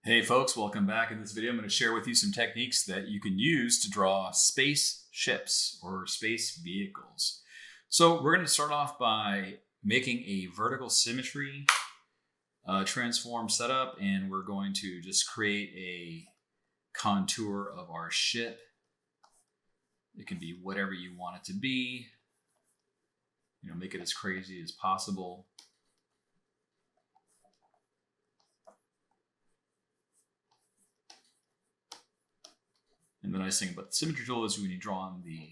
Hey folks, welcome back. In this video, I'm going to share with you some techniques that you can use to draw spaceships or space vehicles. So we're going to start off by making a vertical symmetry transform setup, and we're going to just create a contour of our ship. It can be whatever you want it to be. Make it as crazy as possible. And the nice thing about the symmetry tool is when you draw on the,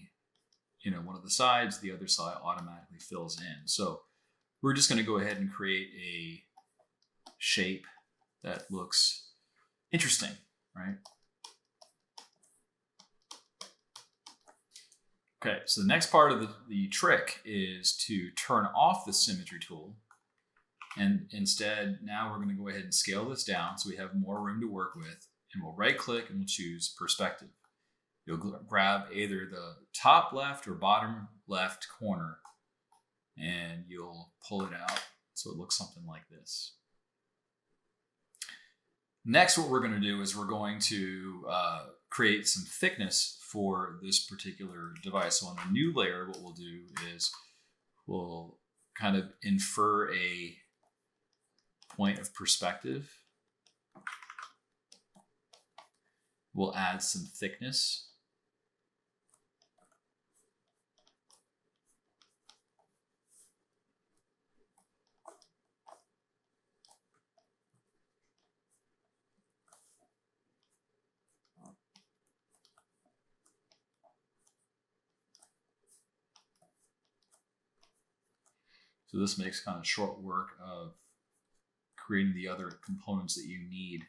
one of the sides, the other side automatically fills in. So we're just going to go ahead and create a shape that looks interesting, right? Okay, so the next part of the trick is to turn off the symmetry tool. And instead, now we're going to go ahead and scale this down so we have more room to work with. And we'll right click and we'll choose perspective. You'll grab either the top left or bottom left corner and you'll pull it out so it looks something like this. Next, what we're going to do is we're going to create some thickness for this particular device. So on the new layer, what we'll do is we'll kind of infer a point of perspective. We'll add some thickness. So this makes kind of short work of creating the other components that you need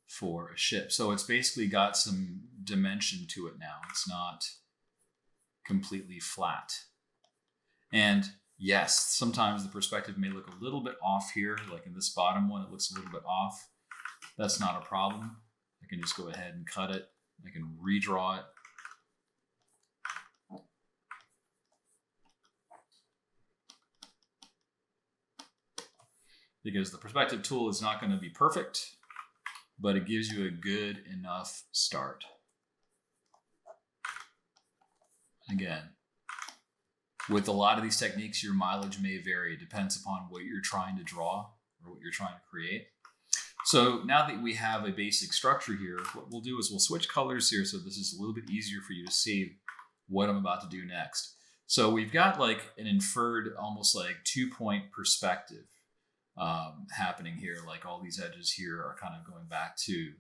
for a ship. So it's basically got some dimension to it now. It's not completely flat. And yes, sometimes the perspective may look a little bit off here, like in this bottom one, it looks a little bit off. That's not a problem. I can just go ahead and cut it. I can redraw it. Because the perspective tool is not going to be perfect, but it gives you a good enough start. Again, with a lot of these techniques, your mileage may vary. It depends upon what you're trying to draw or what you're trying to create. So now that we have a basic structure here, what we'll do is we'll switch colors here so this is a little bit easier for you to see what I'm about to do next. So we've got like an inferred, almost like 2-point perspective happening here. Like all these edges here are kind of going back to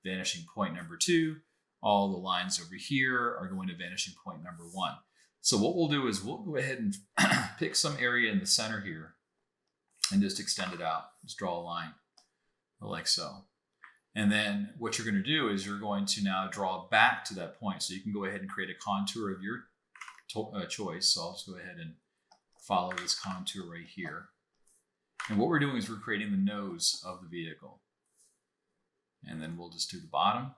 vanishing point number 2. All the lines over here are going to vanishing point number 1. So what we'll do is we'll go ahead and pick some area in the center here and just extend it out. Just draw a line like so. And then what you're going to do is you're going to now draw back to that point. So you can go ahead and create a contour of your choice. So I'll just go ahead and follow this contour right here. And what we're doing is we're creating the nose of the vehicle. And then we'll just do the bottom.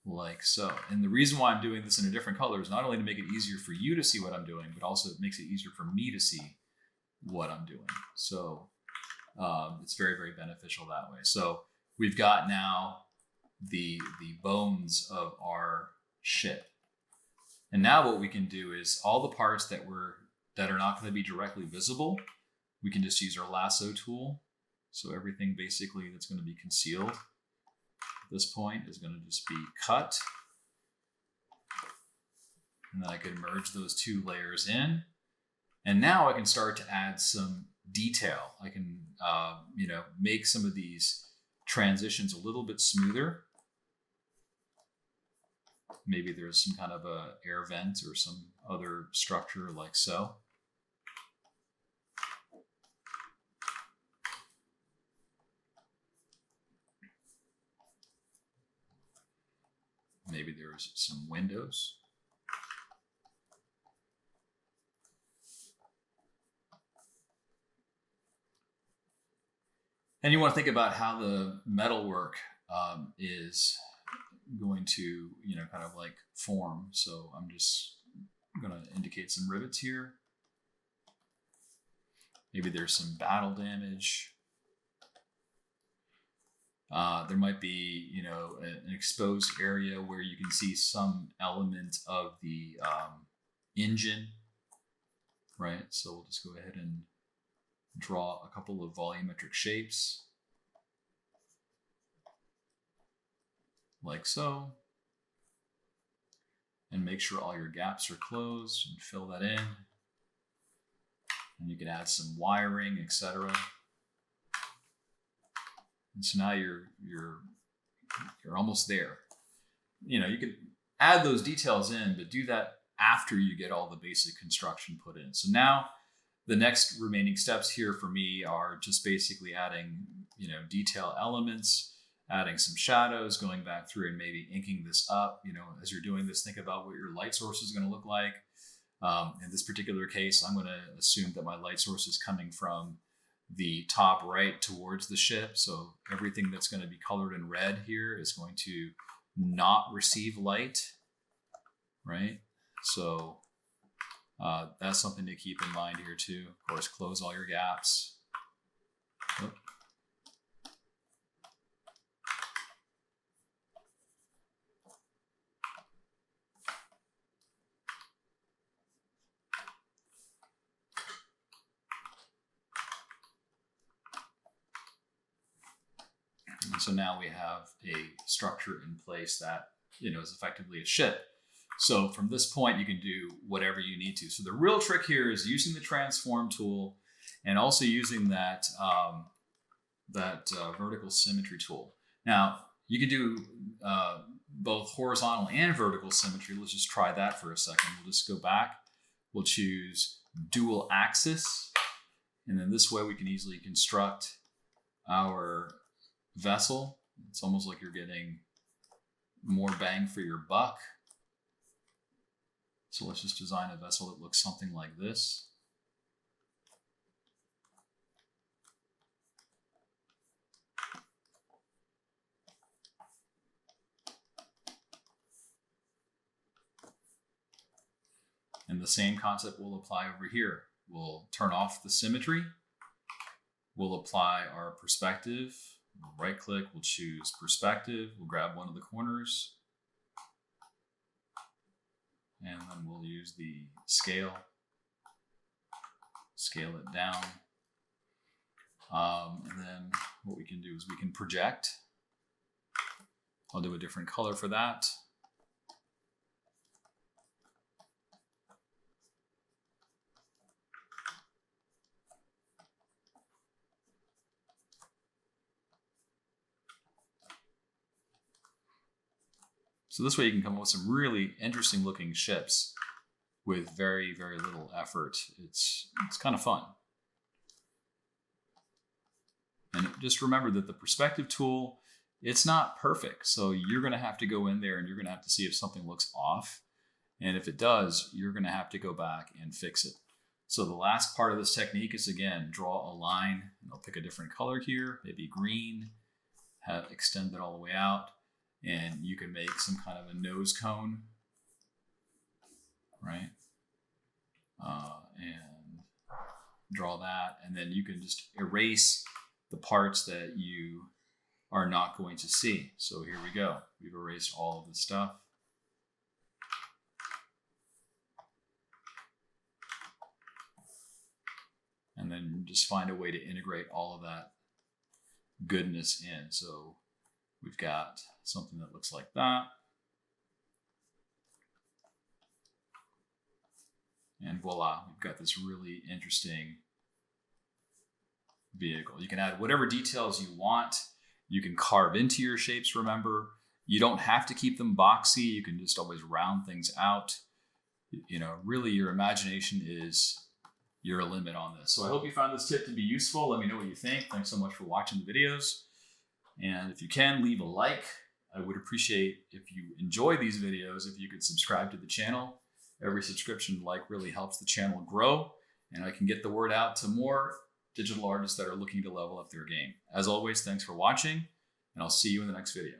Like so. And the reason why I'm doing this in a different color is not only to make it easier for you to see what I'm doing, but also it makes it easier for me to see what I'm doing. So it's very, very beneficial that way. So we've got now the bones of our ship. And now what we can do is all the parts that are not going to be directly visible, we can just use our lasso tool. So everything basically that's going to be concealed at this point is going to just be cut. And then I can merge those two layers in. And now I can start to add some detail. I can, make some of these transitions a little bit smoother. Maybe there's some kind of a air vent or some other structure like so. Maybe there's some windows. And you want to think about how the metalwork is going to, kind of like form. So I'm just going to indicate some rivets here. Maybe there's some battle damage. There might be, an exposed area where you can see some element of the engine, right? So we'll just go ahead and draw a couple of volumetric shapes, like so. And make sure all your gaps are closed and fill that in. And you can add some wiring, etc. And so now you're almost there. You can add those details in, but do that after you get all the basic construction put in. So now the next remaining steps here for me are just basically adding, detail elements, adding some shadows, going back through and maybe inking this up. As you're doing this, think about what your light source is going to look like. In this particular case, I'm going to assume that my light source is coming from the top right towards the ship. So everything that's going to be colored in red here is going to not receive light, right? So that's something to keep in mind here too. Of course, close all your gaps. Oop. And so now we have a structure in place that, is effectively a ship. So from this point, you can do whatever you need to. So the real trick here is using the transform tool and also using that, vertical symmetry tool. Now, you can do both horizontal and vertical symmetry. Let's just try that for a second. We'll just go back. We'll choose dual axis. And then this way we can easily construct our vessel. It's almost like you're getting more bang for your buck. So let's just design a vessel that looks something like this. And the same concept will apply over here. We'll turn off the symmetry. We'll apply our perspective. We'll right click, we'll choose perspective. We'll grab one of the corners. And then we'll use the scale it down. And then what we can do is we can project. I'll do a different color for that. So this way you can come up with some really interesting looking ships with very, very little effort. It's kind of fun. And just remember that the perspective tool, it's not perfect. So you're going to have to go in there and you're going to have to see if something looks off. And if it does, you're going to have to go back and fix it. So the last part of this technique is, again, draw a line. And I'll pick a different color here, maybe green, extend it all the way out. And you can make some kind of a nose cone, right? And draw that. And then you can just erase the parts that you are not going to see. So here we go. We've erased all of this stuff. And then just find a way to integrate all of that goodness in. So we've got something that looks like that. And voila, we've got this really interesting vehicle. You can add whatever details you want. You can carve into your shapes, remember. You don't have to keep them boxy. You can just always round things out. Really your imagination is your limit on this. So I hope you found this tip to be useful. Let me know what you think. Thanks so much for watching the videos. And if you can, leave a like. I would appreciate, if you enjoy these videos, if you could subscribe to the channel. Every subscription and like really helps the channel grow, and I can get the word out to more digital artists that are looking to level up their game. As always, thanks for watching, and I'll see you in the next video.